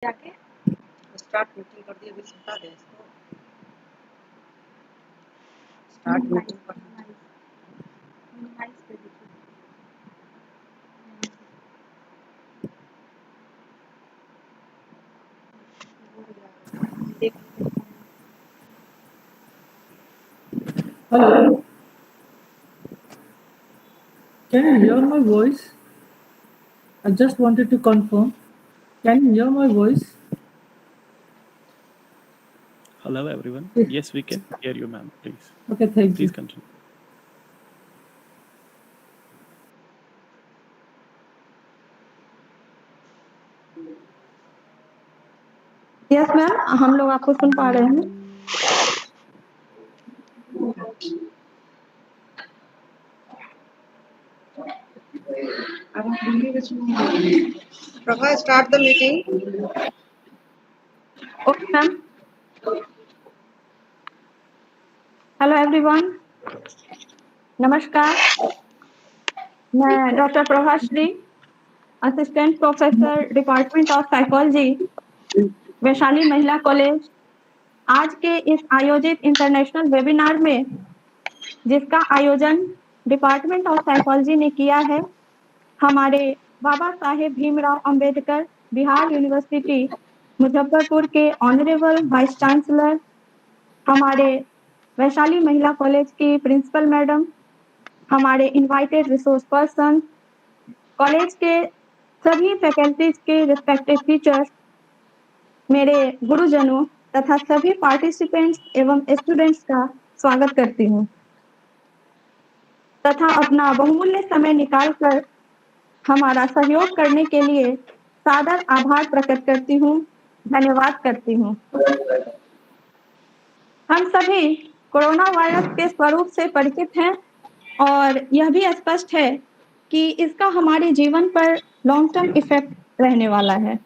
जाके start meeting कर दिए, अभी हटा दे इसको। स्टार्ट मीटिंग कर Hello, can you hear my voice? I just wanted to confirm. Can you hear my voice? Hello, everyone. Yes. Yes, we can hear you, ma'am. Please. Okay, thank Please you. continue. Yes ma'am, हम लोग आपको सुन पा रहे हैं। Prabha, start the meeting. Okay ma'am. Hello everyone, नमस्कार। मैं doctor Prabhashri, assistant professor department of psychology, Vaishali महिला college, आज के इस आयोजित इंटरनेशनल वेबिनार में, जिसका आयोजन डिपार्टमेंट ऑफ साइकोलॉजी ने किया है, हमारे बाबा साहेब भीमराव अंबेडकर बिहार यूनिवर्सिटी मुजफ्फरपुर के ऑनरेबल वाइस चांसलर, हमारे वैशाली महिला कॉलेज की प्रिंसिपल मैडम, हमारे इनवाइटेड रिसोर्स पर्सन, कॉलेज के सभी फैकल्टीज के रिस्पेक्टेड टीचर्स, मेरे गुरुजनों तथा सभी पार्टिसिपेंट्स एवं स्टूडेंट्स का स्वागत करती हूँ तथा अपना बहुमूल्य समय निकालकर हमारा सहयोग करने के लिए सादर आभार प्रकट करती हूँ, धन्यवाद करती हूँ। हम सभी कोरोना वायरस के स्वरूप से परिचित हैं और यह भी स्पष्ट है कि इसका हमारे जीवन पर लॉन्ग टर्म इफेक्ट रहने वाला है।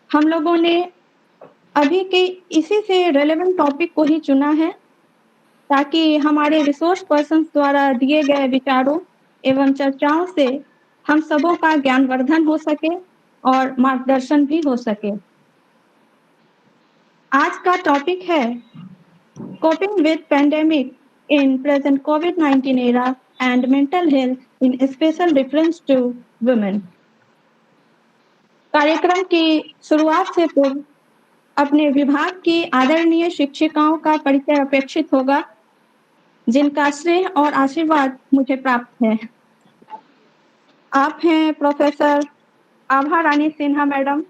हम लोगों ने अभी के इसी से रेलेवेंट टॉपिक को ही चुना है ताकि हमारे रिसोर्स पर्सन्स द्वारा दिए गए विचारों एवं चर्चाओं से हम सबों का ज्ञानवर्धन हो सके और मार्गदर्शन भी हो सके। आज का टॉपिक है coping with pandemic in present कोविड-19 era and mental health in special reference to women. कार्यक्रम की शुरुआत से पूर्व अपने विभाग की आदरणीय शिक्षिकाओं का परिचय अपेक्षित होगा, जिनका स्नेह और आशीर्वाद मुझे प्राप्त है। आप हैं प्रोफेसर आभा रानी सिन्हा मैडम,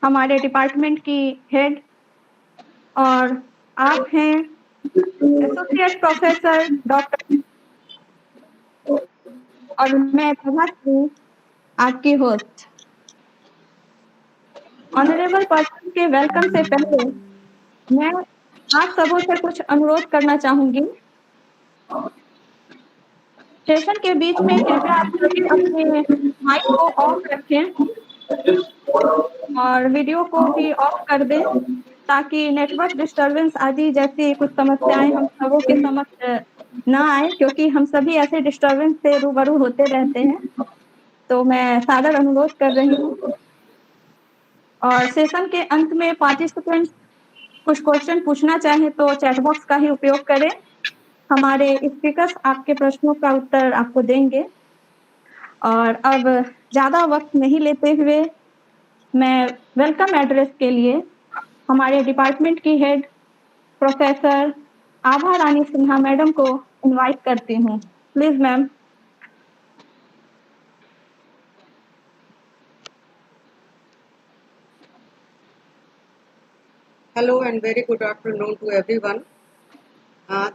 हमारे डिपार्टमेंट की हेड, और आप हैं एसोसिएट प्रोफेसर डॉक्टर, और मैं प्रभा सिंह, आपकी होस्ट। ऑनरेबल पर्सन के वेलकम से पहले मैं आप सबों से कुछ अनुरोध करना चाहूंगी। सेशन के बीच में कृपया आप सभी अपने माइक को ऑफ रखें और वीडियो को भी ऑफ कर दें ताकि नेटवर्क डिस्टरबेंस आदि जैसी कुछ समस्याएं हम सबों के समक्ष ना आए, क्योंकि हम सभी ऐसे डिस्टरबेंस से रूबरू होते रहते हैं। तो मैं सादर अनुरोध कर रही हूँ और सेशन के अंत में पार्टिसिपेंट्स कुछ क्वेश्चन पूछना चाहें तो चैट बॉक्स का ही उपयोग करें। हमारे स्पीकर्स आपके प्रश्नों का उत्तर आपको देंगे। और अब ज़्यादा वक्त नहीं लेते हुए मैं वेलकम एड्रेस के लिए हमारे डिपार्टमेंट की हेड प्रोफेसर आभा रानी सिन्हा मैडम को इनवाइट करती हूँ। Please ma'am. Hello and very good afternoon to everyone.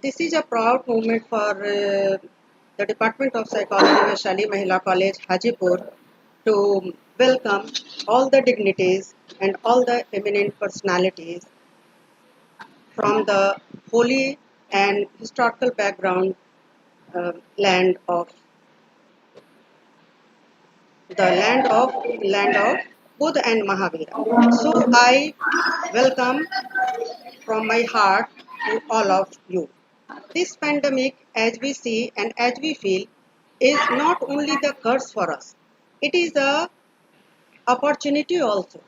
This is a proud moment for the Department of Psychology, Vaishali Mahila College, Hajipur, to welcome all the dignitaries and all the eminent personalities from the holy and historical background land of Buddha and Mahavira. So I welcome from my heart to all of you. This pandemic, as we see and as we feel, is not only the curse for us, it is a opportunity also.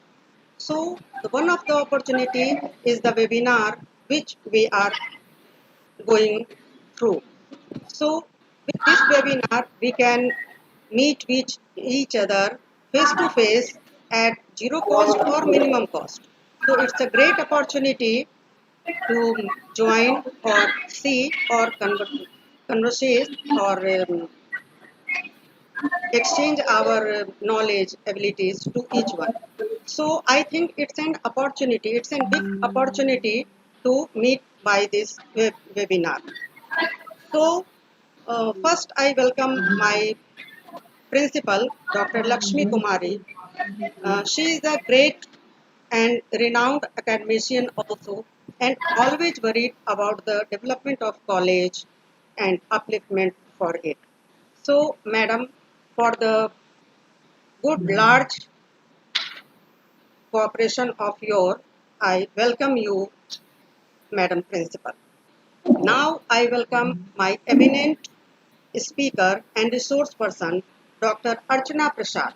So one of the opportunity is the webinar which we are going through. So with this webinar, we can meet with each other face to face at zero cost or minimum cost. So it's a great opportunity to join or see or conversate or exchange our knowledge abilities to each one. So I think it's an opportunity, it's a big opportunity to meet by this webinar. So first I welcome my principal, Dr. Lakshmi Kumari. She is a great and renowned academician also, and always worried about the development of college and upliftment for it. So madam, for the good large cooperation of your, I welcome you, Madam Principal. Now I welcome my eminent speaker and resource person, Dr. Archana Prasad.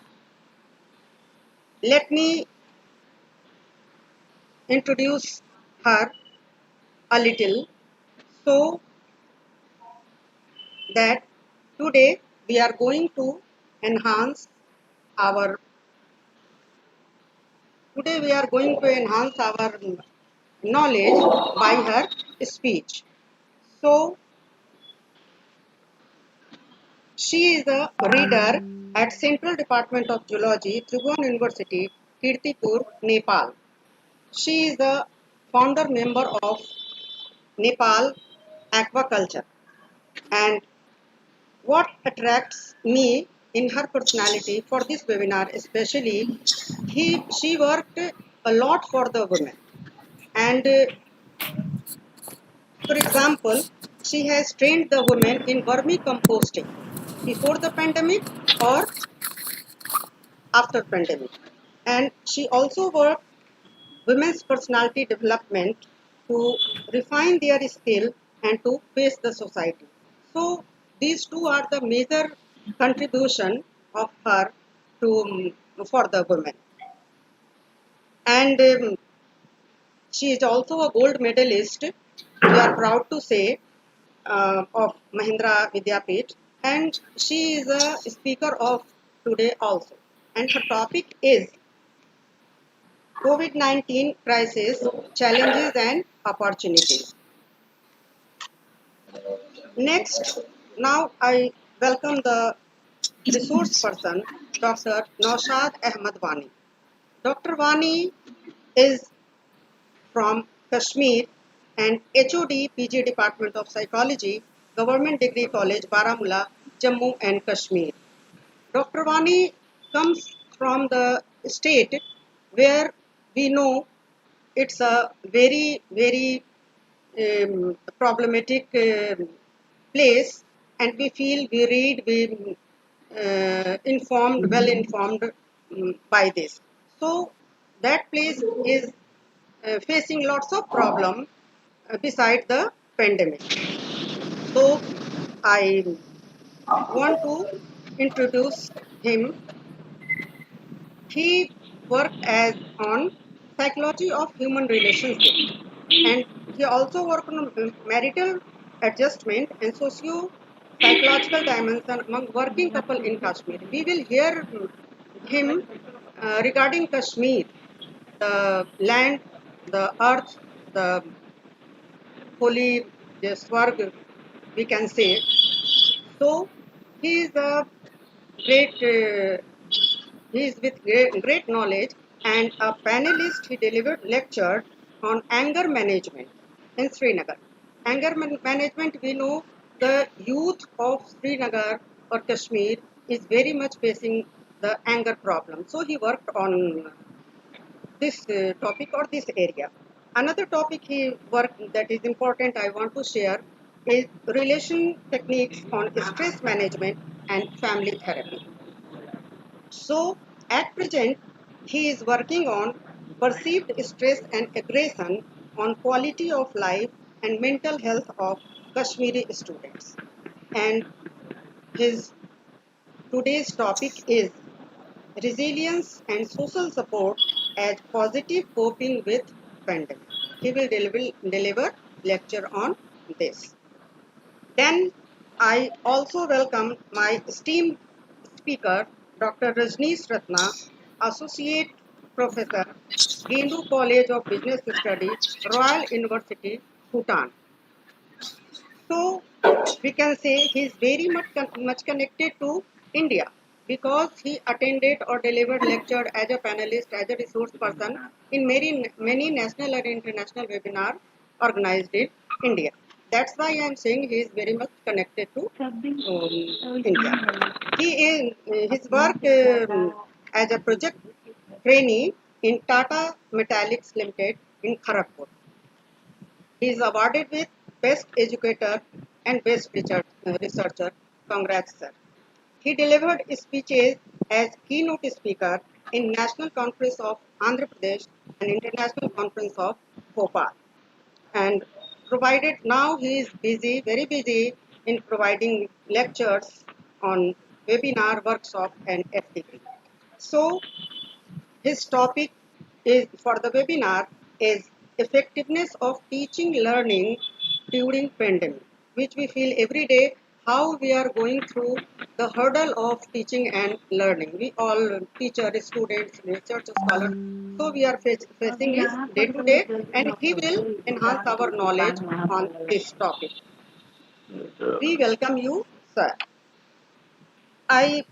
Let me introduce her a little so that today we are going to enhance our today we are going to enhance our knowledge by her speech. So she is a reader at Central Department of Geology, Tribhuvan University, Kirtipur, Nepal. She is the founder member of Nepal Aquaculture. And what attracts me in her personality for this webinar, especially, she worked a lot for the women. And for example, she has trained the women in vermicomposting before the pandemic or after pandemic. And she also worked women's personality development to refine their skill and to face the society. So these two are the major contribution of her to for the women. And she is also a gold medalist. We are proud to say of Mahindra Vidyapith, and she is a speaker of today also. And her topic is COVID-19 crisis, challenges and opportunities. Next, now I welcome the resource person, Dr. Naushad Ahmad Wani. Dr. Wani is from Kashmir and HOD PG Department of Psychology, Government Degree College, Baramulla, Jammu and Kashmir. Dr. Wani comes from the state where we know it's a very, very problematic place, and we feel, we read, we informed, well informed by this. So that place is facing lots of problem beside the pandemic. So I want to introduce him. He worked as on psychology of human relationship, and he also worked on marital adjustment and socio-psychological dimension among working couple in Kashmir. We will hear him regarding Kashmir, the land, the earth, the holy, the Swarg, we can say. So he is a great he is with great knowledge and a panelist. He delivered lecture on anger management in Srinagar. Anger management, we know the youth of Srinagar or Kashmir is very much facing the anger problem. So he worked on this topic or this area. Another topic he worked that is important I want to share is relation techniques on stress management and family therapy. So at present, he is working on perceived stress and aggression on quality of life and mental health of Kashmiri students. And his today's topic is resilience and social support as positive coping with pandemic. He will deliver lecture on this. Then I also welcome my esteemed speaker, Dr. Rajneesh Ratna, Associate Professor, Gendu College of Business Studies, Royal University, Bhutan. So we can say he is very much connected to India because he attended or delivered lecture as a panelist, as a resource person in many national and international webinars organized in India. That's why I am saying he is very much connected to India. He is his work as a project trainee in Tata Metallics Limited in Kharagpur. He is awarded with Best Educator and Best Researcher. Congrats, sir. He delivered speeches as keynote speaker in National Conference of Andhra Pradesh and International Conference of Bhopal. And provided now he is busy, very busy in providing lectures on webinar, workshop and FTP. So his topic is for the webinar is effectiveness of teaching learning during pandemic, which we feel every day how we are going through the hurdle of teaching and learning. We all teachers, students, research scholars, so we are facing this day to day, and he will enhance our knowledge on this topic. We welcome you, sir. I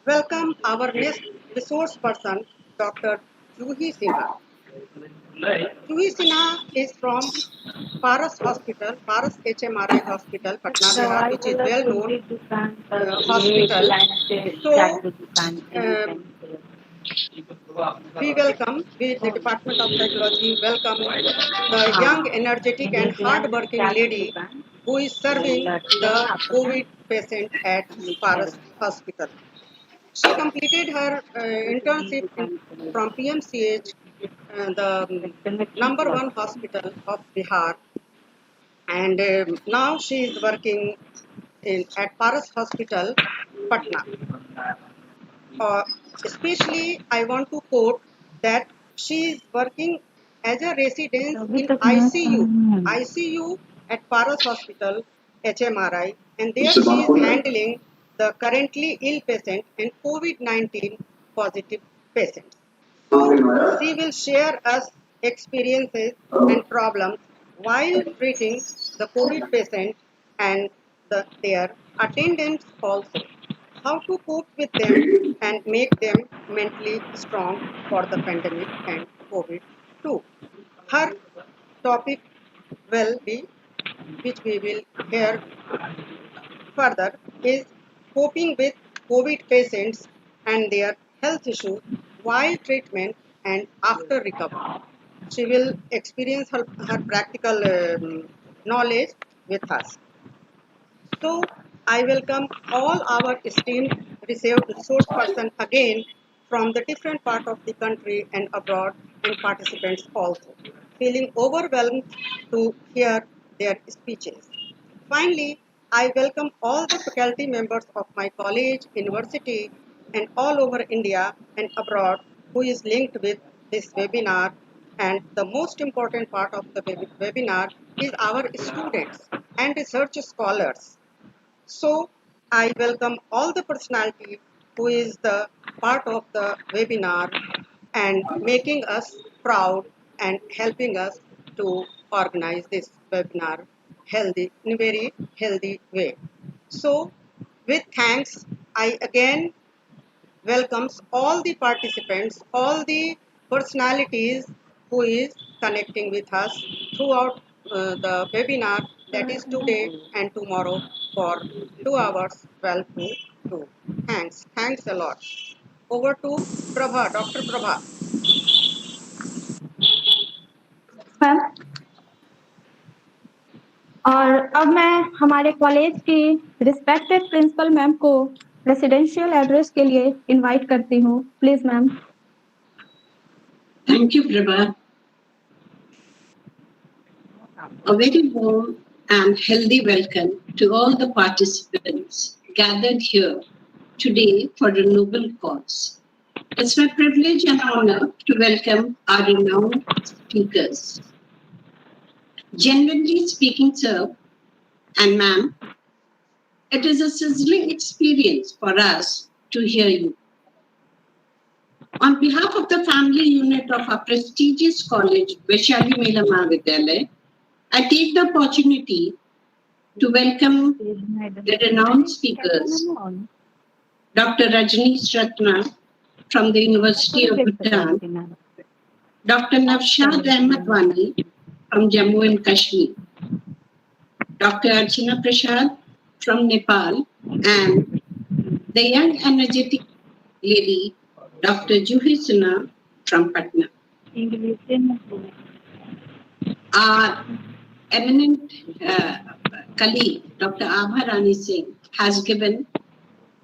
welcome our next resource person, Dr. Juhi Sinha. Juhi Sinha is from Paras Hospital, Paras HMRI Hospital, Patna, Bihar, which is well known hospital. So, we welcome, with the Department of Psychology, welcome the young, energetic and hard-working lady who is serving the COVID patient at Paras Hospital. She completed her internship from PMCH, the number one hospital of Bihar, and now she is working at Paras Hospital, Patna. Especially, I want to quote that she is working as a resident in ICU at Paras Hospital, HMRI, and there she is handling the currently ill patient and COVID-19 positive patients. So she will share us experiences and problems while treating the COVID patient and their attendants also. How to cope with them and make them mentally strong for the pandemic and COVID too. Her topic will be, which we will hear further, is coping with COVID patients and their health issues while treatment and after recovery. She will experience her practical knowledge with us. So I welcome all our esteemed resource person again from the different part of the country and abroad and participants also, feeling overwhelmed to hear their speeches. Finally, I welcome all the faculty members of my college, university and all over India and abroad who is linked with this webinar, and the most important part of the webinar is our students and research scholars. So I welcome all the personality who is the part of the webinar and making us proud and helping us to organize this webinar healthy in a very healthy way. So with thanks, I again welcomes all the participants, all the personalities who is connecting with us throughout the webinar, that is today and tomorrow for 2 hours 12 to 2. Thanks a lot. Over to Prabha, Dr. Prabha. Ma'am, और अब मैं हमारे college की respected principal ma'am को residential address के लिए invite करती हूँ. Please ma'am. Thank you, Prabha. A very warm and healthy welcome to all the participants gathered here today for a noble cause, It's my privilege and honor to welcome our renowned speakers. Genuinely speaking, sir and ma'am, it is a sizzling experience for us to hear you. On behalf of the family unit of our prestigious college, Vaishali Mela Mahavidyalaya, I take the opportunity to welcome the renowned speakers, Dr. Rajneesh Ratna from the University of Bhutan, Dr. Navshad Ahmed Wani from Jammu and Kashmir, Dr. Archana Prasad from Nepal, and the young energetic lady, Dr. Juhi Sinha from Patna. Our eminent colleague, Dr. Abha Rani Singh, has given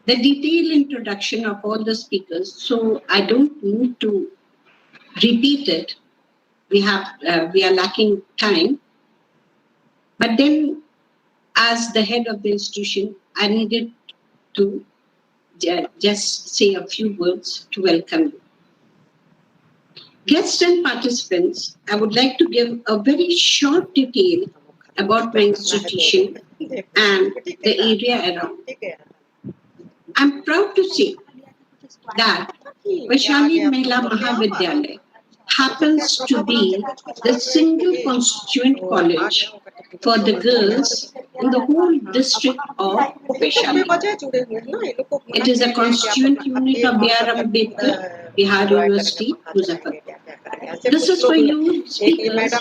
the detailed introduction of all the speakers, so I don't need to repeat it. We are lacking time. But then, as the head of the institution, I needed to just say a few words to welcome you. Guests and participants, I would like to give a very short detail about my institution and the area around. I'm proud to say that Vaishali Mela Mahavidyalaya happens to be the single constituent college for the girls in the whole district of Vaishali. It is a constituent unit of B.R. Ambedkar, Bihar University, Muzaffarpur. This is for you speakers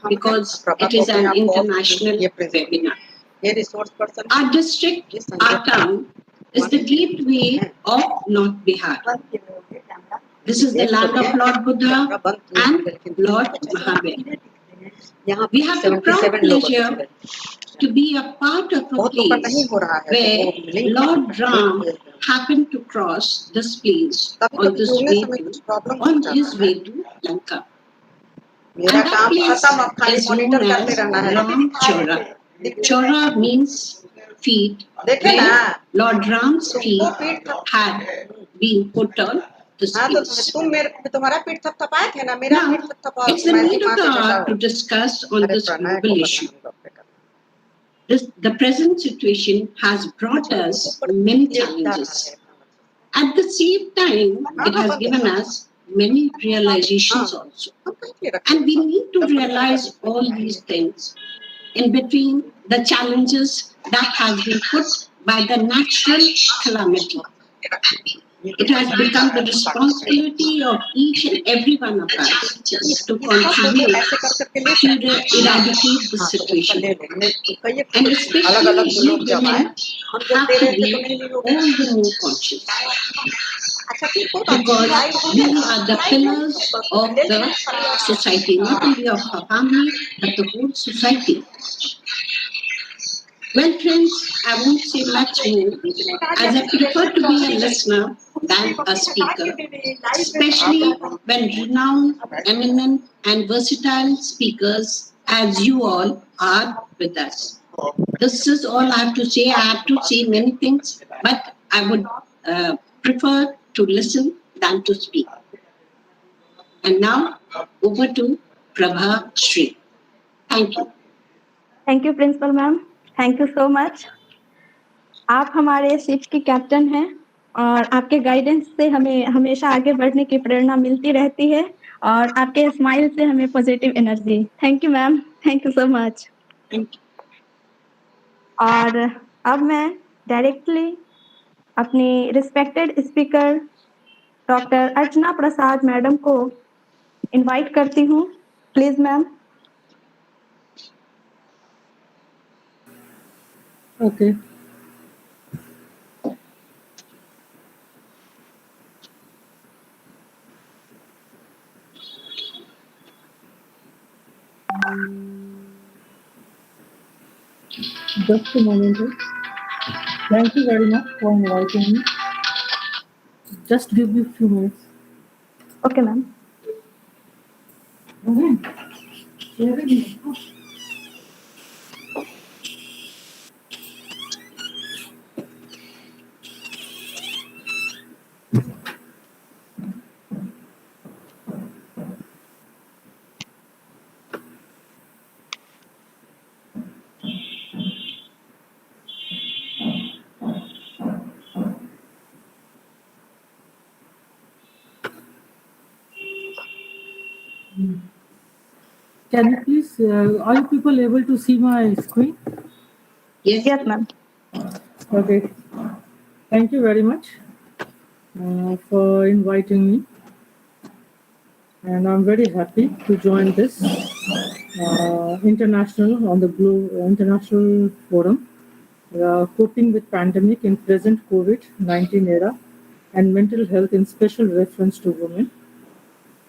because it is an international webinar. Our district, our town, is the gateway of North Bihar. This is the land of Lord Buddha and Lord Mahavir. We have the proud pleasure to be a part of a place where Lord Ram happened to cross this place on his way to Lanka. And that place is known as Ram Chora. Chora means feet, where Lord Ram's feet had been put on this place. Now, it's the need of the hour to discuss on this global issue. The present situation has brought us many challenges. At the same time, it has given us many realizations also. And we need to realize all these things in between the challenges that have been put by the natural calamity. It has become the responsibility of each and every one of us to contribute to eradicate the situation. And especially you women have to be all the more conscious. Because we are the pillars of the society, not only of our family, but the whole society. Well, friends, I won't say much more, as I prefer to be a listener than a speaker, especially when renowned, eminent, and versatile speakers, as you all, are with us. This is all I have to say. I have to say many things, but I would prefer to listen than to speak. And now, over to Prabha Sri. Thank you. Thank you principal ma'am, thank you so much. आप हमारे ship की captain हैं और आपके guidance से हमें हमेशा आगे बढ़ने की प्रेरणा मिलती रहती है और आपके स्माइल से हमें positive energy. Thank you ma'am, thank you so much. और अब मैं डायरेक्टली अपनी रिस्पेक्टेड स्पीकर डॉक्टर अर्चना प्रसाद मैडम को इनवाइट करती हूँ। Please ma'am. Okay. Just a moment. Thank you very much for inviting me. Just give me a few minutes. Okay ma'am. Can you please, are you people able to see my screen? Yes. Yes, ma'am. Okay. Thank you very much for inviting me. And I'm very happy to join this international forum, coping with pandemic in present COVID-19 era and mental health in special reference to women.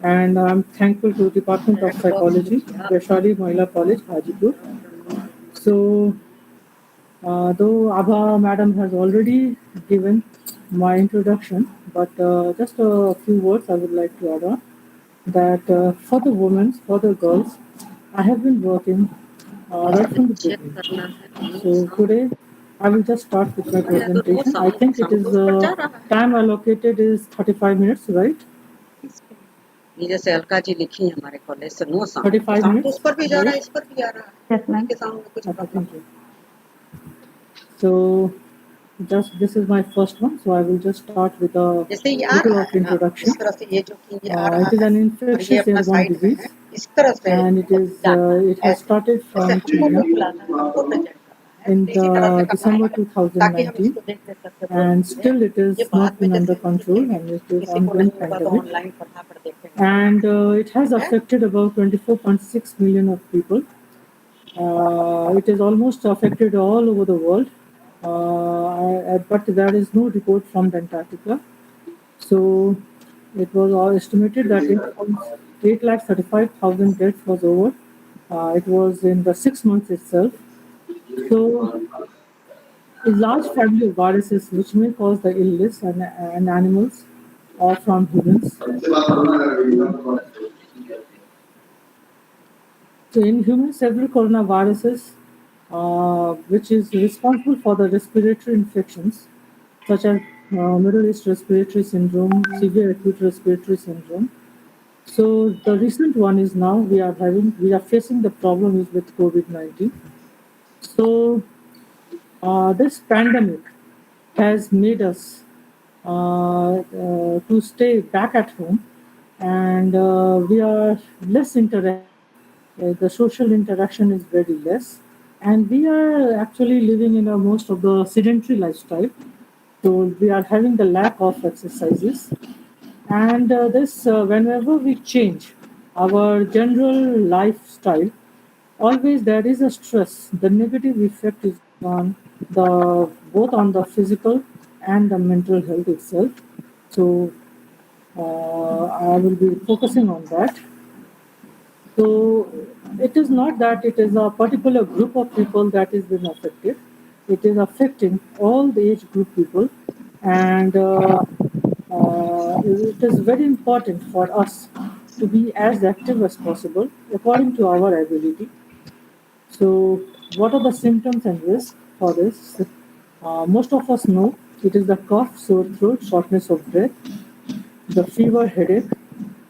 And I'm thankful to Department of Psychology, Vaishali Mahila College, Hajipur. So, though Abha Madam has already given my introduction, but just a few words I would like to add on that for the women, for the girls, I have been working right from the beginning. So today I will just start with my presentation. I think it is time allocated is 35 minutes, right? ये जैसे अलका जी लिखी है हमारे college से no sound 35 sound तो minutes, उस पर भी जा रहा है right? इस पर भी जा रहा है Yes, ma'am. इनके साउंड में कुछ Okay, problem thank you. So just this is my first one. So I will just start with a जैसे ये आ little रहा of है ना introduction. इस तरह से ये जो कि ये आ रहा It is है an और ये infectious अपना airborne साइड में disease, है इस तरह से and it is जानना है it has ऐसे started जैसे from हमको China भी बुलाना है हमको प्रेजेंट करना है in तो इसी तरह से the करना December है ताकि हम 2019, इसको देख देख करके बोल and सकें still it is ये बाद not में been under जैसे control, लिखेंगे and it is किसी को ongoing नहीं होगा तो pandemic. ऑनलाइन फटाफट देखेंगे And it has affected about 24.6 million of people. It is almost affected all over the world, but there is no report from the Antarctica. So it was all estimated that 8,35,000 deaths was over. It was in the 6 months itself. So a large family of viruses which may cause the illness and animals or from humans. So in humans, several coronaviruses, which is responsible for the respiratory infections, such as Middle East respiratory syndrome, severe acute respiratory syndrome. So the recent one is now we are facing the problem is with COVID-19. So this pandemic has made us to stay back at home, and we are less interactive. The social interaction is very less, and we are actually living in a most of the sedentary lifestyle. So we are having the lack of exercises, and this whenever we change our general lifestyle, always there is a stress. The negative effect is on the both on the physical and the mental health itself. So I will be focusing on that. So it is not that it is a particular group of people that is being affected. It is affecting all the age group people, and it is very important for us to be as active as possible according to our ability. So, what are the symptoms and risks for this? Most of us know it is the cough, sore throat, shortness of breath, the fever, headache,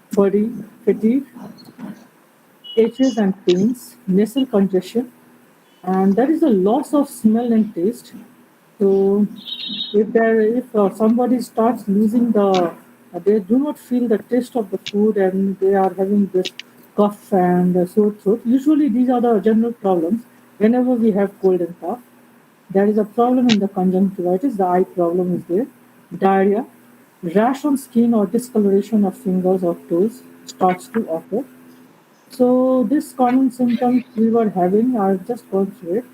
fatigue, aches and pains, nasal congestion, and there is a loss of smell and taste. So, if somebody starts losing they do not feel the taste of the food and they are having this cough and sore throat. Usually, these are the general problems. Whenever we have cold and cough, there is a problem in the conjunctivitis. The eye problem is there. Diarrhea, rash on skin or discoloration of fingers or toes starts to occur. So this common symptoms we were having, I've just gone through it,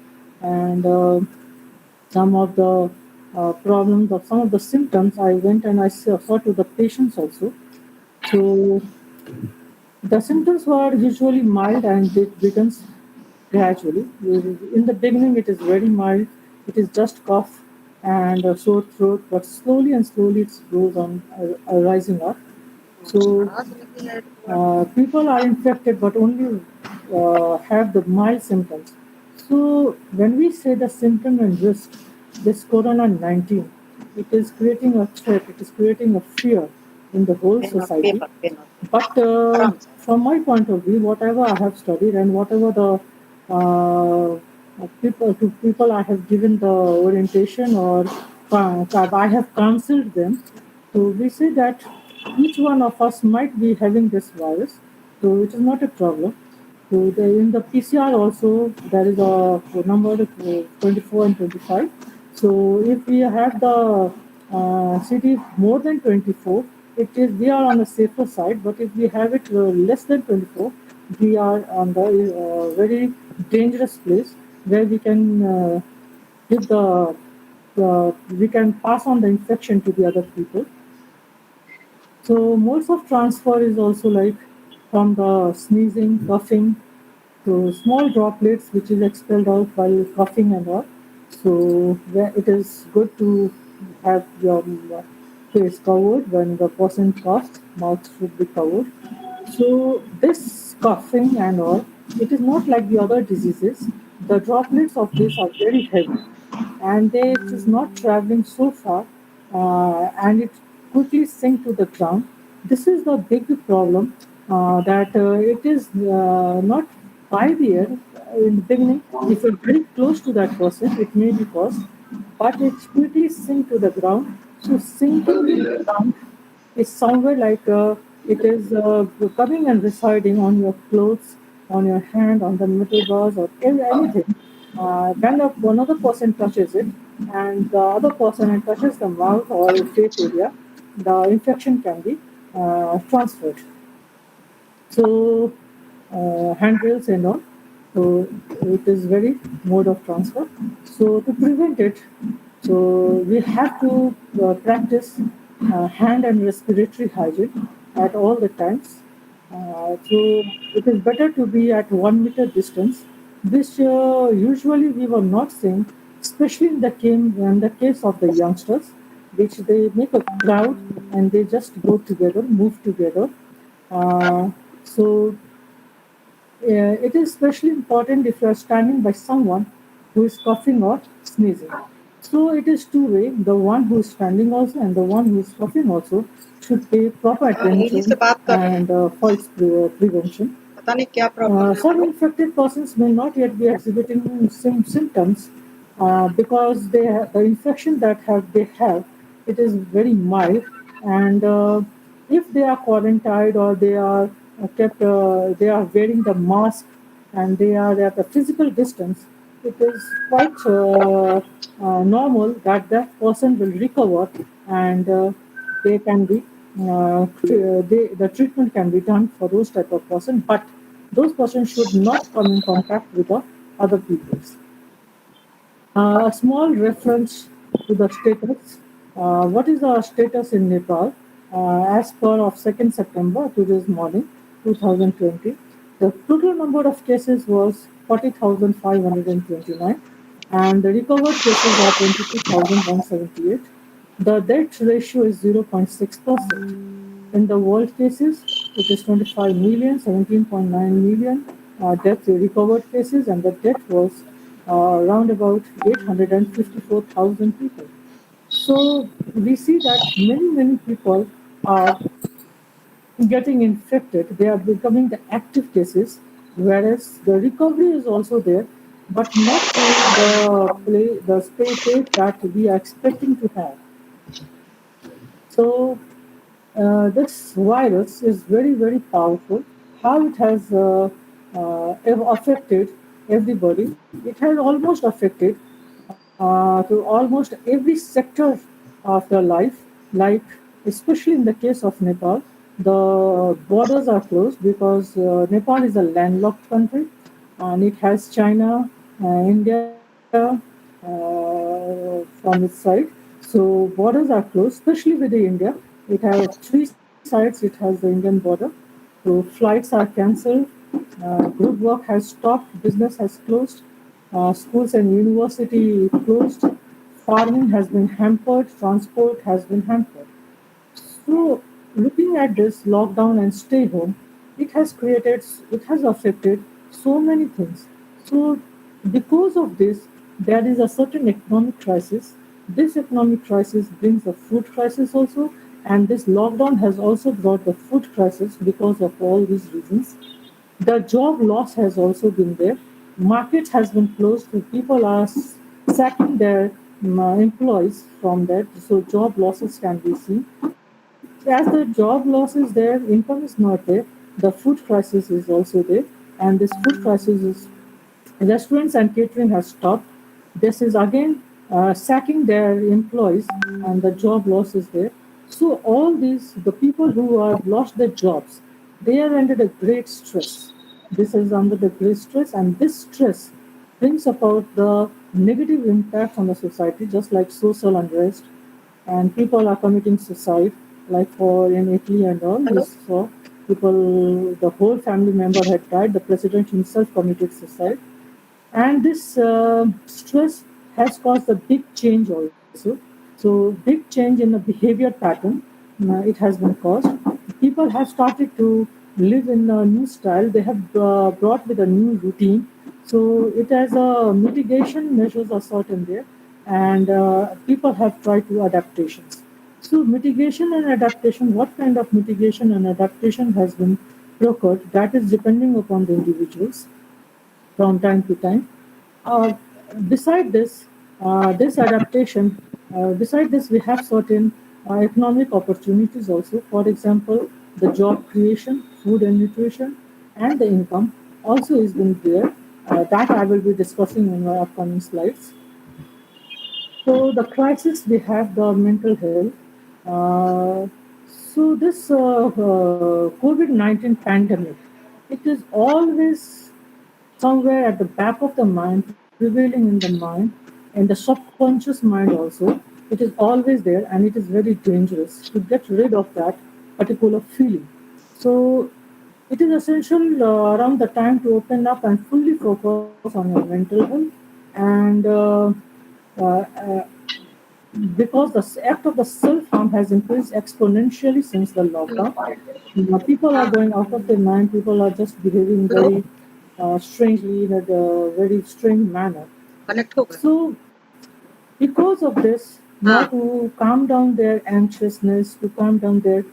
and some of the problems of some of the symptoms, I went and I saw to the patients also. So the symptoms were usually mild and it begins gradually. In the beginning, it is very mild. It is just cough and a sore throat, but slowly it goes on rising up. So people are infected but only have the mild symptoms. So when we say the symptom and risk, this Corona-19, it is creating a threat, it is creating a fear in the whole society. But from my point of view, whatever I have studied and whatever the people I have given the orientation or I have counseled them. So we say that each one of us might be having this virus, So it is not a problem. So in the PCR also there is a number 24 and 25. So if we have the city more than 24, it is we are on the safer side. But if we have it less than 24, we are on the very dangerous place where we can give we can pass on the infection to the other people. So modes of transfer is also like from the sneezing, coughing, so small droplets which is expelled out while coughing and all. So it is good to have your face covered when the person coughs, mouth should be covered. So this coughing and all, it is not like the other diseases. The droplets of this are very heavy and it is not traveling so far and it quickly sink to the ground. This is the big problem that it is not by the air in the beginning. If you're very close to that person, it may be caused, but it quickly sink to the ground. So sinking to the ground is somewhere like it is coming and residing on your clothes, on your hand, on the metal bars, or anything. When another person touches it and the other person touches the mouth or face area, the infection can be transferred. So handrails and all. So it is very mode of transfer. So to prevent it, so we have to practice hand and respiratory hygiene at all the times. So it is better to be at 1 meter distance, which usually we were not seeing, especially in the case of the youngsters, which they make a crowd and they just go together, move together. So it is especially important if you are standing by someone who is coughing or sneezing. So it is two-way. The one who is standing also and the one who is coughing also should pay proper इन्हीं से attention बात कर रहे and हैं, for its prevention. पता नहीं क्या problem है Some उनको। infected persons may not yet be exhibiting symptoms because the infection that they have it is very mild, and if they are quarantined or they are kept they are wearing the mask and they are at a physical distance, it is quite normal that that person will recover and they can be the treatment can be done for those type of person, but those persons should not come in contact with the other peoples. A small reference to the status. What is the status in Nepal? As per of 2nd September to this morning, 2020, the total number of cases was 40,529 and the recovered cases are 22,178. The death ratio is 0.6%. In the world cases, it is 25 million, 17.9 million death recovered cases, and the death was around about 854,000 people. So we see that many people are getting infected. They are becoming the active cases, whereas the recovery is also there, but not to the state that we are expecting to have. So this virus is very powerful. How it has affected everybody? It has almost affected to almost every sector of their life. Like especially in the case of Nepal, the borders are closed because Nepal is a landlocked country, and it has China, India from its side. So borders are closed, especially with the India. It has three sides. It has the Indian border. So flights are cancelled. Group work has stopped. Business has closed. Schools and university closed. Farming has been hampered. Transport has been hampered. So, looking at this lockdown and stay home, it has affected so many things. So, because of this, there is a certain economic crisis. This economic crisis brings a food crisis also, and this lockdown has also brought the food crisis because of all these reasons. The job loss has also been there. Market has been closed. So people are sacking their employees from that. So job losses can be seen. As the job loss is there, income is not there. the food crisis is also there, and this food crisis is restaurants and catering has stopped. This is again sacking their employees, and the job loss is there. So all these, the people who have lost their jobs, they are under the great stress. This is under the great stress, and this stress brings about the negative impact on the society, just like social unrest, and people are committing suicide, like for in Italy and all. We saw people, the whole family member had died. The president himself committed suicide, and this stress has caused a big change also. So big change in the behavior pattern, it has been caused. People have started to live in a new style. They have brought with a new routine. So it has a mitigation measures are certain there, and people have tried to adaptations. So mitigation and adaptation, what kind of mitigation and adaptation has been procured, that is depending upon the individuals from time to time. Uh, beside this, this adaptation, beside this, we have certain economic opportunities also. For example, the job creation, food and nutrition, and the income also is been there. That I will be discussing in my upcoming slides. So the crisis we have the mental health. Uh, so this COVID-19 pandemic, it is always somewhere at the back of the mind, prevailing in the mind, and the subconscious mind also. It is always there, and it is very dangerous to get rid of that particular feeling. So it is essential around the time to open up and fully focus on your mental health, and uh, because the act of the self-harm has increased exponentially since the lockdown. People are going out of their mind. People are just behaving very strangely in a very strange manner. Connect होगा So, because of this, now हाँ to calm down their anxiousness, to calm down their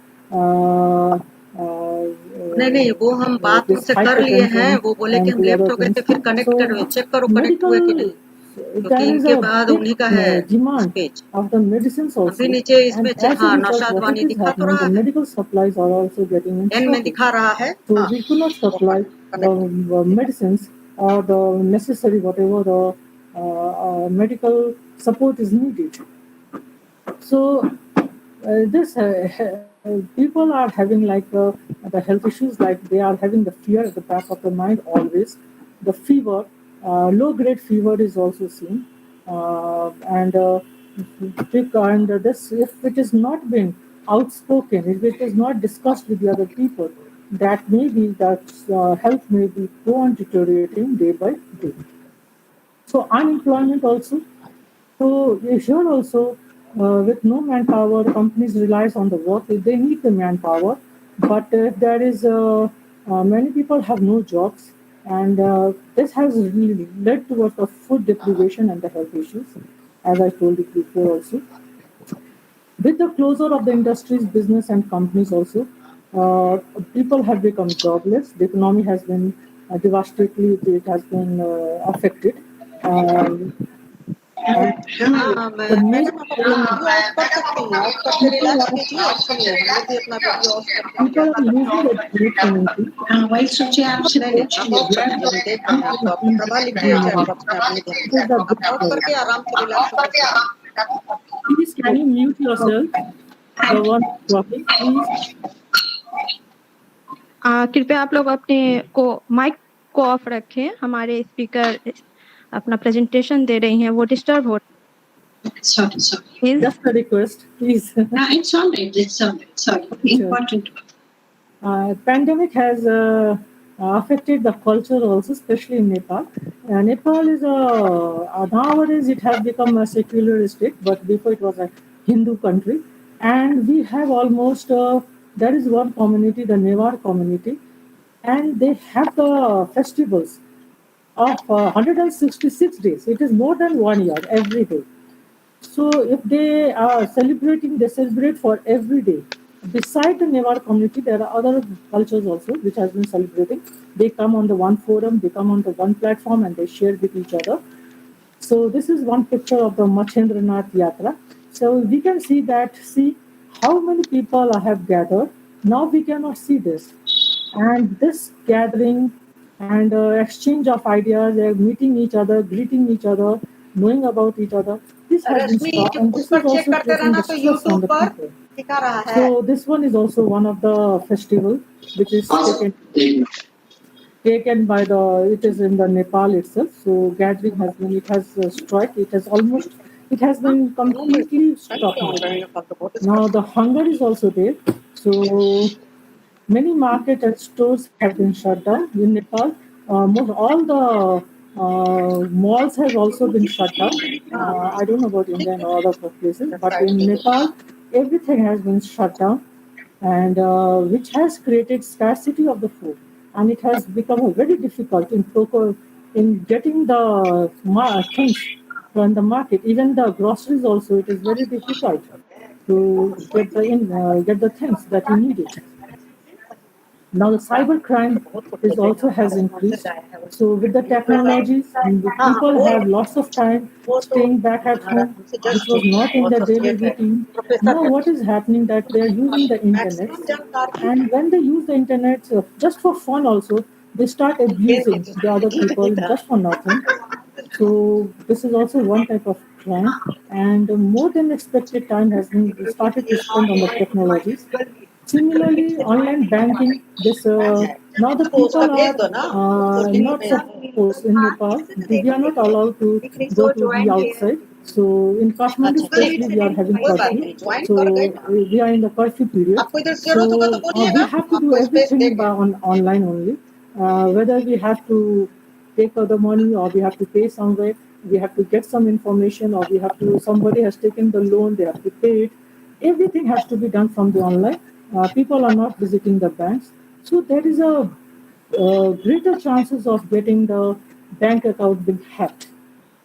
नहीं वो हम बात this उनसे कर लिए हैं, hypertension वो बोले कि and हम the लेफ्ट other हो गए थे, things. फिर कनेक्ट So, करो, चेक करो कनेक्ट हुए कि नहीं, medical, क्योंकि there is इनके a बाद big उन्हीं का है demand page. of the medicines अभी also, नीचे इसमें and as a हाँ result, नौशाद what वानी it is दिखा तो happening, रहा the है, medical supplies are also getting in एन में shortage. दिखा रहा है So हाँ we could not वो supply the कनेक्ट हो medicines or the necessary whatever the medical support is needed. So this people are having like the health issues, like they are having the fear at the back of the mind always. The fever, low grade fever is also seen, and this, if it is not being outspoken, if it is not discussed with the other people, that maybe that health may be go on deteriorating day by day. So unemployment also. So here also, with no manpower, companies relies on the work. They need the manpower, but if there is many people have no jobs, and this has really led towards the food deprivation and the health issues, as I told you before also. With the closure of the industries, business, and companies also, people have become jobless. The economy has been devastatingly, it has been affected. Um, and हाँ the madam आप अपना major video of कर सकती हैं, of करके relax कीजिए और सुनिए, हम लोग भी अपना वीडियो ऑफ करके people are losing their great community. While Sochi नहीं नहीं आप ऑफ कर दीजिए, हम देख रहे हैं आपको, आपको प्रभा लिखिए चैट बॉक्स में अपनी ध्यान, Is the आप ऑफ big करके आराम से रिलैक्स होकर सुनिए। Please, can you mute yourself? The one talking, please. कृपया आप लोग अपने को माइक को ऑफ रखें। हमारे स्पीकर अपना प्रेजेंटेशन दे रही हैं, वो डिस्टर्ब हो sorry. Please. Just a request, please. No, it's all right. It's all right. Sorry. Sure. Important. Pandemic has affected the culture also, especially in Nepal. Nepal is nowadays it has become a secular state, but before it was a Hindu country. And we have almost there is one community, the Newar community, and they have the festivals of 166 days. It is more than 1 year every day. So if they are celebrating, they celebrate for every day. Beside the Newar community, there are other cultures also which has been celebrating. They come on the one forum, they come on the one platform, and they share with each other. So this is one picture of the Machendranath Yatra. So we can see that, see how many people have gathered. Now we cannot see this. And this gathering and exchange of ideas, meeting each other, greeting each other, knowing about each other, this has been Rashmi stopped, and उस this पर is check also करते placing रहना the तो stress on YouTube the पर people. दिखा रहा है So this one is also one of the festival which is taken by the, it is in the Nepal itself. So gathering has been, it has struck, it has almost, it has been completely stopped now. Now the hunger is also there. So many market and stores have been shut down in Nepal. All the malls have also been shut down. I don't know about India and other places, but in Nepal, everything has been shut down, and which has created scarcity of the food, and it has become very difficult in getting the things from the market. Even the groceries also, it is very difficult to get the things that you needed. Now the cyber crime is also has increased. So with the technologies, the people have lots of time staying back at home, which was not in their daily routine. Now what is happening that they are using the internet, and when they use the internet just for fun also, they start abusing the other people just for nothing. So this is also one type of crime, and more than expected time has been started to spend on the technologies. Similarly, online banking. This now the people are not supposed in Nepal. We are not allowed to go to the outside. So in Kathmandu, especially, we are having curfew. So we are in the curfew period. आपको इधर So जरूरत होगा तो we बोलिएगा have to do आपको space everything देंगे on online only. Whether we have to take other money or we have to pay somewhere, we have to get some information, or we have to, somebody has taken the loan, they have to pay it. Everything has to be done from the online. People are not visiting the banks, so there is a greater chances of getting the bank account being hacked.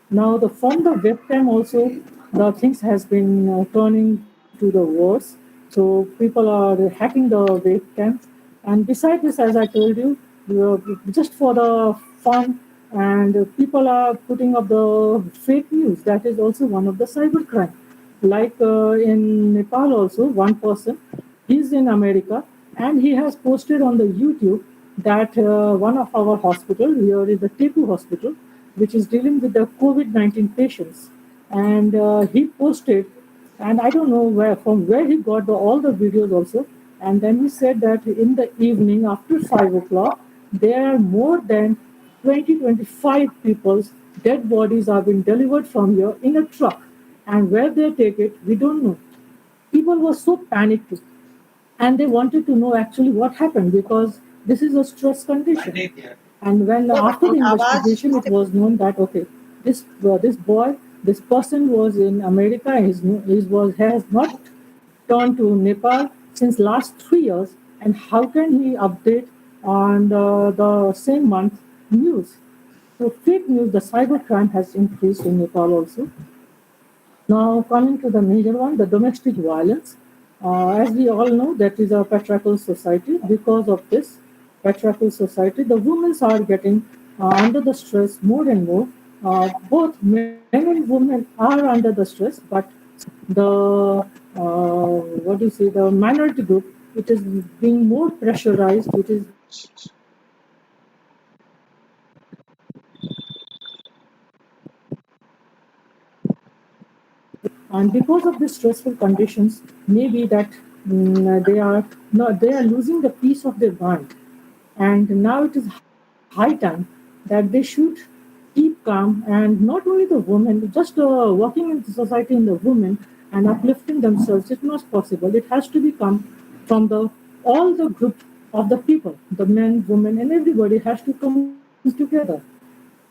Now, from the webcam also, the things has been turning to the worse. So people are hacking the webcam, and besides this, as I told you, just for the fun, and people are putting up the fake news. That is also one of the cybercrime. Like in Nepal, also one person, he's in America, and he has posted on the YouTube that one of our hospital here is the Tepu hospital, which is dealing with the COVID-19 patients, and he posted, and I don't know where he got all the videos also, and then he said that in the evening after 5 o'clock, there are more than 25 people's dead bodies are being delivered from here in a truck, and where they take it, we don't know. People were so panicked, and they wanted to know actually what happened, because this is a stress condition. And when after the आवाज investigation, it was known that okay, this boy, this person was in America. He has not returned to Nepal since last 3 years, and how can he update on the same month news? So fake news, the cybercrime has increased in Nepal also. Now, coming to the major one, the domestic violence. As we all know, that is a patriarchal society. Because of this patriarchal society, the women are getting under the stress more and more. Both men and women are under the stress, but the what do you say, the minority group, it is being more pressurized. It is and because of the stressful conditions, maybe that they are not, they are losing the peace of their mind, and now it is high time that they should keep calm, and not only the women, just working in the society in the women and uplifting themselves. It's not possible. It has to become from the all the group of the people, the men, women, and everybody has to come together.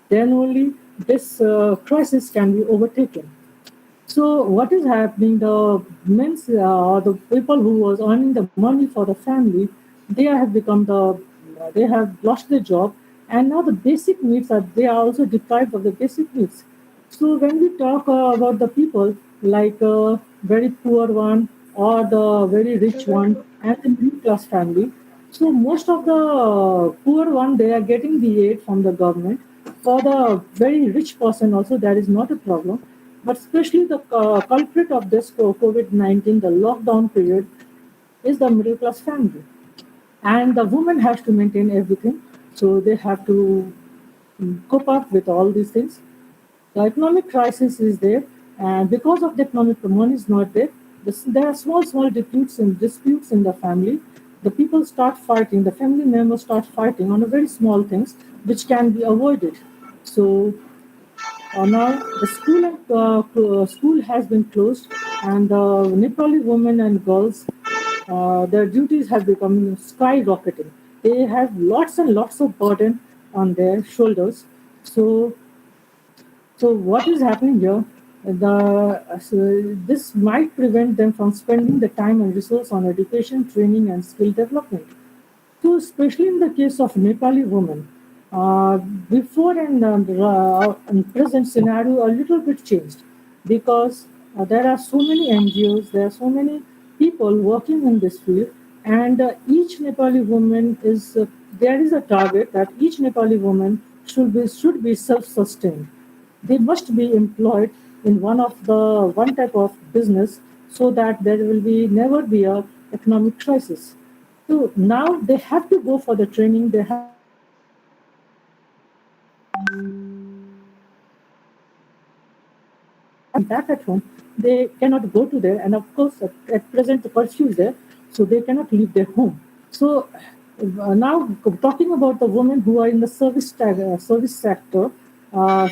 Then only this crisis can be overtaken. So what is happening? The men's or the people who was earning the money for the family, they have become they have lost their job, and now the basic needs are, they are also deprived of the basic needs. So when we talk about the people like very poor one or the very rich one and the middle class family, so most of the poor one, they are getting the aid from the government. For the very rich person also, there is not a problem, but especially the culprit of this COVID-19, the lockdown period, is the middle class family. and the woman has to maintain everything. So they have to cope up with all these things. The economic crisis is there, and because of the economic, the money is not there. There are small disputes in the family. The people start fighting. The family members start fighting on a very small things, which can be avoided. So now the school has been closed, and the Nepali women and girls, their duties have become skyrocketing. They have lots and lots of burden on their shoulders. So what is happening here? This might prevent them from spending the time and resource on education, training, and skill development. So, especially in the case of Nepali women, before and present scenario a little bit changed because there are so many NGOs, there are so many people working in this field, and each Nepali woman is there is a target that each Nepali woman should be self-sustained. They must be employed in one type of business so that there will be never be a economic crisis. So now they have to go for the training. They have to go for the education. And back at home, they cannot go to there. And of course, at present, the curfew is there, so they cannot leave their home. So now talking about the women who are in the service sector,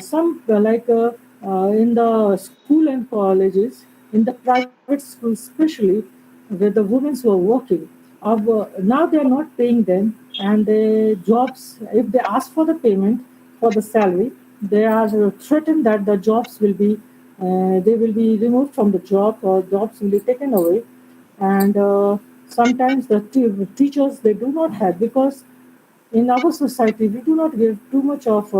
some in the school and colleges, in the private schools especially, where the women who are working, now they are not paying them, and the jobs, if they ask for the payment for the salary, they are threatened that the jobs will be they will be removed from the job or jobs will be taken away, and sometimes the teachers they do not have because in our society we do not give too much of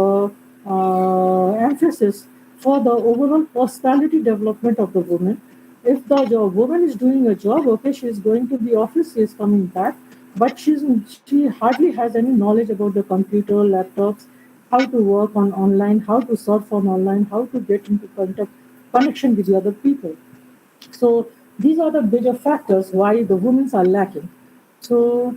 emphasis for the overall personality development of the woman. If the woman is doing a job, okay, she is going to the office, she is coming back, but she hardly has any knowledge about the computer, laptops, how to work on online, how to surf on online, how to get into connection with the other people. So these are the major factors why the women are lacking. So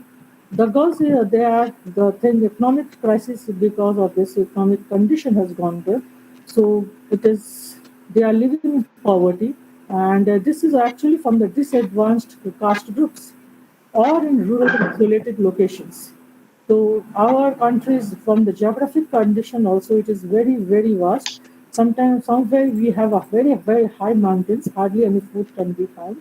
the girls here, they are the thing, economic crisis because of this economic condition has gone there. So it is they are living in poverty, and this is actually from the disadvantaged caste groups or in rural isolated locations. So our countries, from the geographic condition also, it is very, very vast. Sometimes, somewhere we have a very, very high mountains, hardly any food can be found.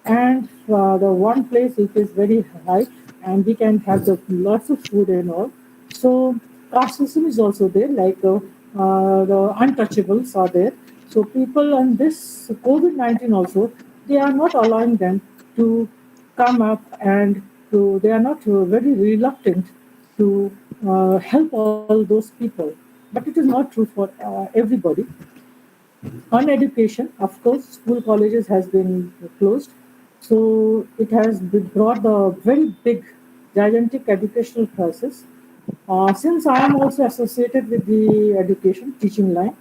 And the one place it is very high, and we can have the lots of food and all. So caste system is also there, like the untouchables are there. So people on this COVID-19 also, they are not allowing them to come up and they are not very reluctant to help all those people. But it is not true for everybody. On education, of course, school colleges has been closed, so it has brought the very big, gigantic educational crisis. Since I am also associated with the education teaching line,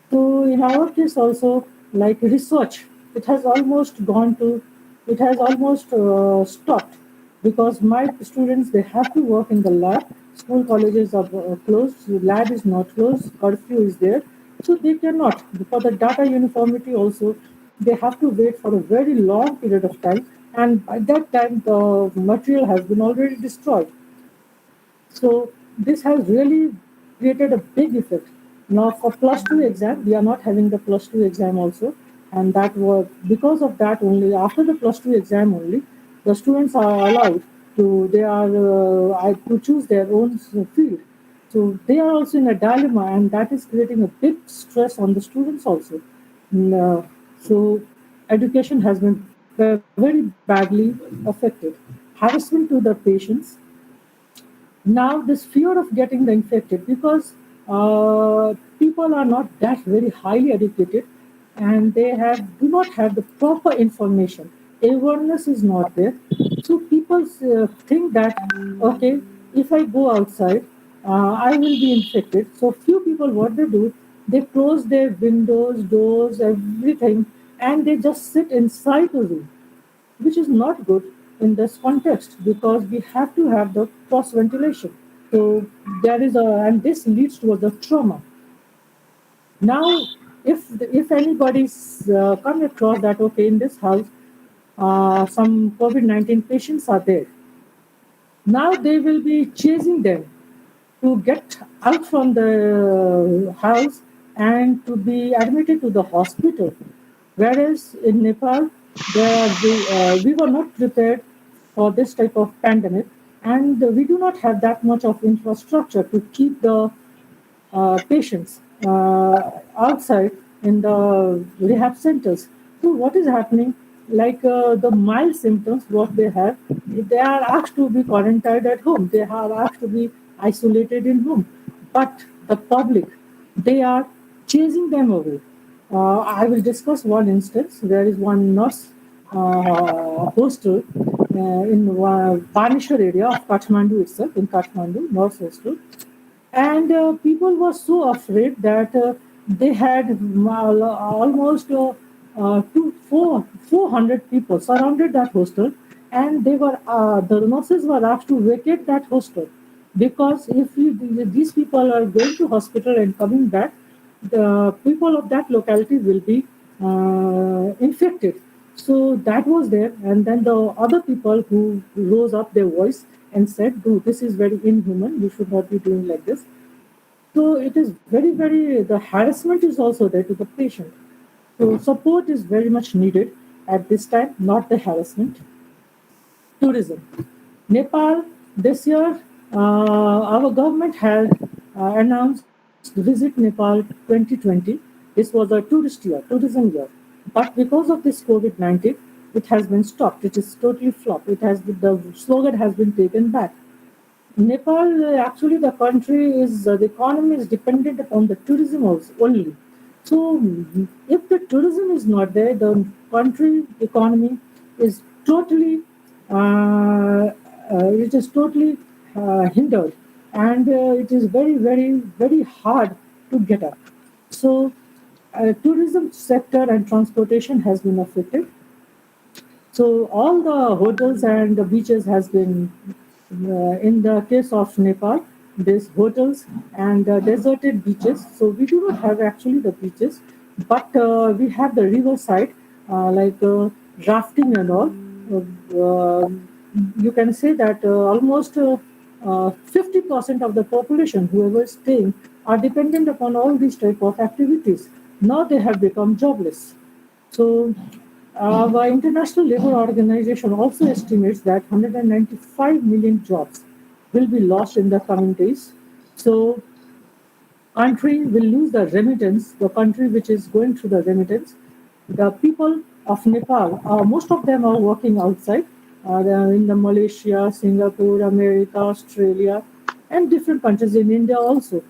so in our case also, like research, it has almost gone to, it has almost stopped because my students they have to work in the lab. School colleges are closed, lab is not closed, curfew is there, so they cannot. For the data uniformity also, they have to wait for a very long period of time, and by that time the material has been already destroyed. So this has really created a big effect. Now for plus two exam, we are not having the plus two exam also, and that was because of that only. After the plus two exam only, the students are allowed to to choose their own field. So they are also in a dilemma, and that is creating a big stress on the students also. So education has been very badly affected. Harassment to the patients, now this fear of getting the infected because people are not that very highly educated, and they have do not have the proper information, awareness is not there. So people think that okay, if I go outside, I will be infected. So few people, what they do, they close their windows, doors, everything, and they just sit inside the room, which is not good. in this context because we have to have the cross ventilation. So there is and this leads to the trauma. Now, if anybody's come across that, okay, in this house, some COVID-19 patients are there. Now they will be chasing them to get out from the house and to be admitted to the hospital. Whereas in Nepal, we were not prepared for this type of pandemic, and we do not have that much of infrastructure to keep the patients outside in the rehab centers. So what is happening? Like the mild symptoms, what they are asked to be quarantined at home. They are asked to be isolated in home. But the public, they are chasing them away. I will discuss one instance. There is one nurse hostel in Banishar area of Kathmandu itself, in Kathmandu, nurse hostel. And people were so afraid that they had almost 400 people surrounded that hostel, and the nurses were asked to vacate that hostel because these people are going to hospital and coming back, the people of that locality will be infected. So that was there, and then the other people who rose up their voice and said, "No, this is very inhuman. You should not be doing like this." So it is very, very. The harassment is also there to the patient. So support is very much needed at this time, not the harassment. Tourism. Nepal, this year, our government had announced Visit Nepal 2020. This was a tourist year, tourism year. But because of this COVID-19, it has been stopped. It is totally flopped. The slogan has been taken back. Nepal, actually, the country is the economy is dependent upon the tourism also, only. So, if the tourism is not there, the country economy is totally hindered, and it is very, very, very hard to get up. So, tourism sector and transportation has been affected. So all the hotels and the beaches has been, in the case of Nepal, there's hotels and deserted beaches. So we do not have actually the beaches, but we have the riverside, like rafting and all. You can say that almost 50% of the population, whoever is staying, are dependent upon all these type of activities. Now they have become jobless. So, the International Labour Organization also estimates that 195 million jobs will be lost in the coming days. So, country will lose the remittance, the country which is going through the remittance. The people of Nepal, most of them are working outside, they are in the Malaysia, Singapore, America, Australia, and different countries in India also.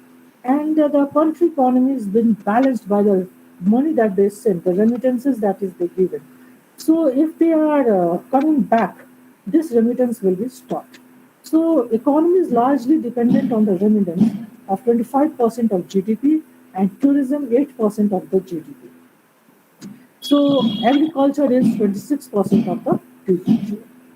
And the country economy has been balanced by the money that they send, the remittances that is they given. So if they are coming back, this remittance will be stopped. So economy is largely dependent on the remittance of 25% of GDP and tourism 8% of the GDP. So agriculture is 26% of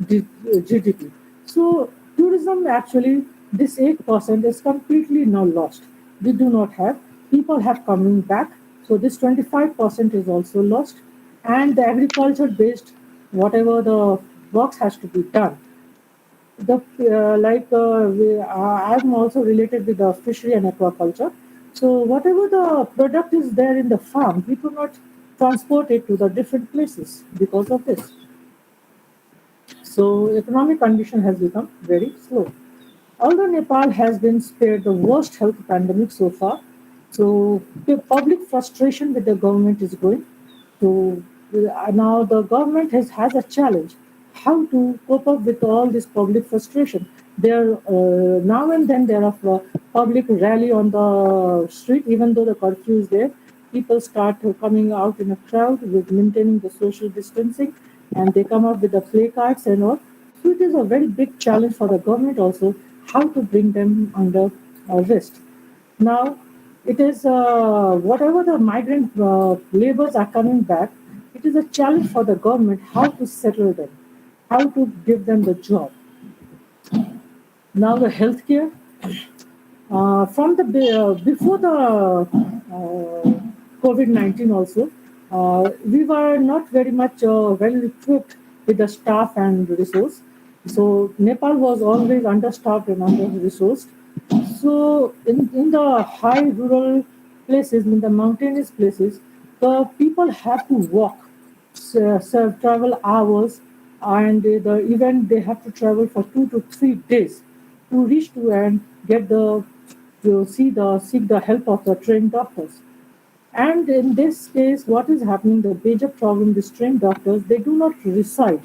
the GDP. So tourism actually, this 8% is completely now lost. We do not have. People have coming back. So this 25% is also lost. And the agriculture based, whatever the works has to be done. I'm also related with the fishery and aquaculture. So whatever the product is there in the farm, we do not transport it to the different places because of this. So economic condition has become very slow. Although Nepal has been spared the worst health pandemic so far, so the public frustration with the government is growing. So now the government has a challenge how to cope up with all this public frustration. There now and then there are public rally on the street, even though the curfew is there. People start coming out in a crowd with maintaining the social distancing, and they come up with the placards and all. So it is a very big challenge for the government also how to bring them under arrest. Now, it is whatever the migrant laborers are coming back, it is a challenge for the government how to settle them. how to give them the job. Now the healthcare, from the before the COVID-19 also, we were not very much well equipped with the staff and resource. So Nepal was always understaffed and under-resourced. So in the high rural places, in the mountainous places, the people have to walk, travel hours, and even they have to travel for 2 to 3 days to reach to and get the to seek the help of the trained doctors. And in this case, what is happening? The major problem: these trained doctors, they do not reside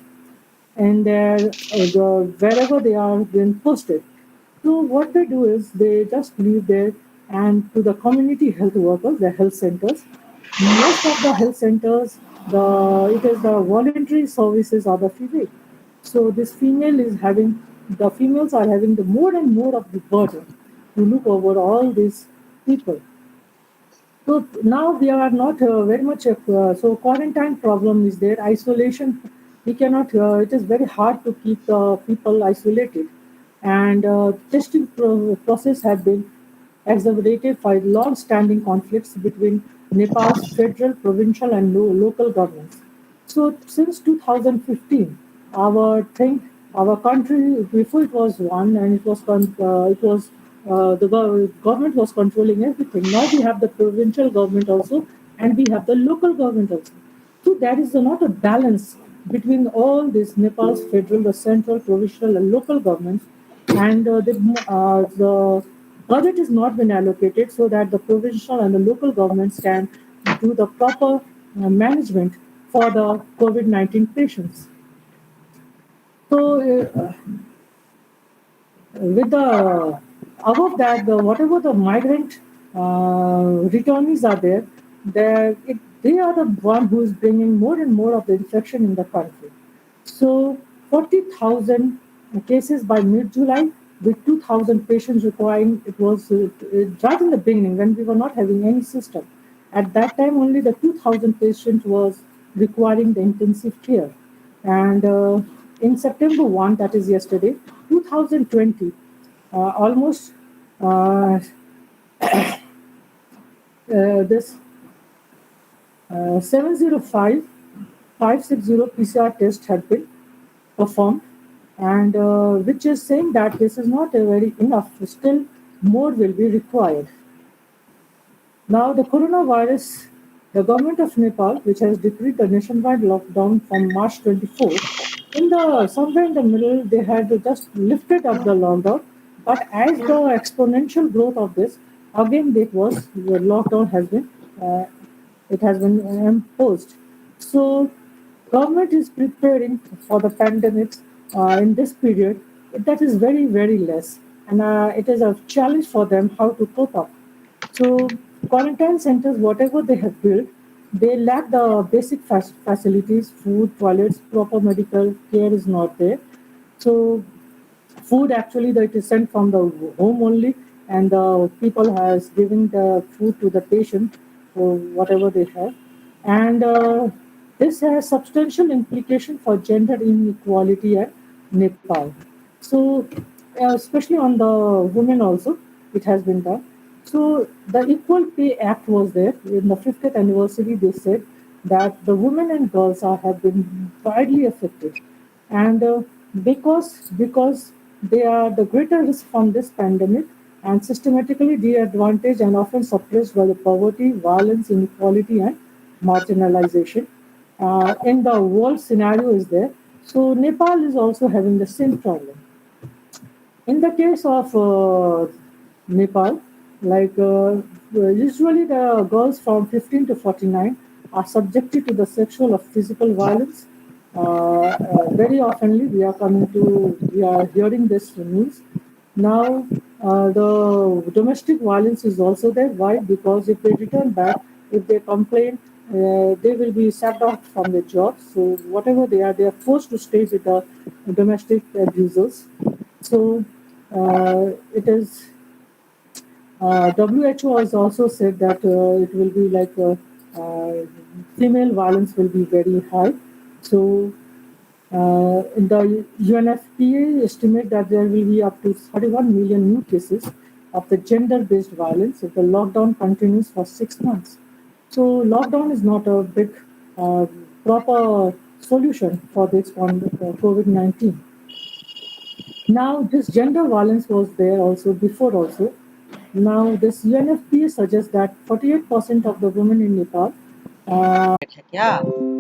and wherever they are being posted. So what they do is they just leave there and to the community health workers, the health centers. Most of the health centers, it is the voluntary services are the female. So this the females are having the more and more of the burden to look over all these people. So now we are not very much. So quarantine problem is there. Isolation, we cannot. It is very hard to keep the people isolated, and testing process have been exacerbated by long-standing conflicts between Nepal's federal, provincial, and local governments. So since 2015, our country before it was one, and the government was controlling everything. Now we have the provincial government also, and we have the local government also. So there is not a balance between all these Nepal's federal, the central, provincial, and local governments, and the budget is not been allocated so that the provincial and the local governments can do the proper management for the COVID-19 patients. So, with the above that, whatever the migrant returnees are there, they are the one who is bringing more and more of the infection in the country. So 40,000 cases by mid-July with 2,000 patients requiring, it was right in the beginning when we were not having any system. At that time, only the 2,000 patients was requiring the intensive care. And in September 1, that is yesterday, 2020, almost this 705 560 PCR test had been performed, and which is saying that this is not a very enough. Still, more will be required. Now, the coronavirus, the government of Nepal, which has decreed the nationwide lockdown from March 24, somewhere in the middle, they had just lifted up the lockdown. But as the exponential growth of this, again, the lockdown uh, has been imposed. So, government is preparing for the pandemic in this period. That is very, very less, and it is a challenge for them how to cope up. So quarantine centers, whatever they have built, they lack the basic facilities, food, toilets, proper medical care is not there. So food actually that is sent from the home only, and the people has given the food to the patient or whatever they have, and this has substantial implication for gender inequality at Nepal. So especially on the women also, it has been done. So the Equal Pay Act was there in the 50th anniversary. They said that the women and girls have been widely affected, and because they are the greater risk from this pandemic and systematically disadvantaged and often suppressed by the poverty, violence, inequality, and marginalization. In the world scenario is there. So Nepal is also having the same problem. In the case of Nepal, like usually the girls from 15 to 49 are subjected to the sexual or physical violence. Very oftenly, we are hearing this news. Now, the domestic violence is also there. Why? Because if they return back, if they complain, they will be sacked out from their jobs. So whatever they are forced to stay with the domestic abusers. So it is WHO has also said that it will be female violence will be very high. So In the UNFPA estimate that there will be up to 31 million new cases of the gender-based violence if the lockdown continues for 6 months. So lockdown is not a big proper solution for this COVID-19. Now this gender violence was there also before also. Now this UNFPA suggests that 48% of the women in Nepal क्या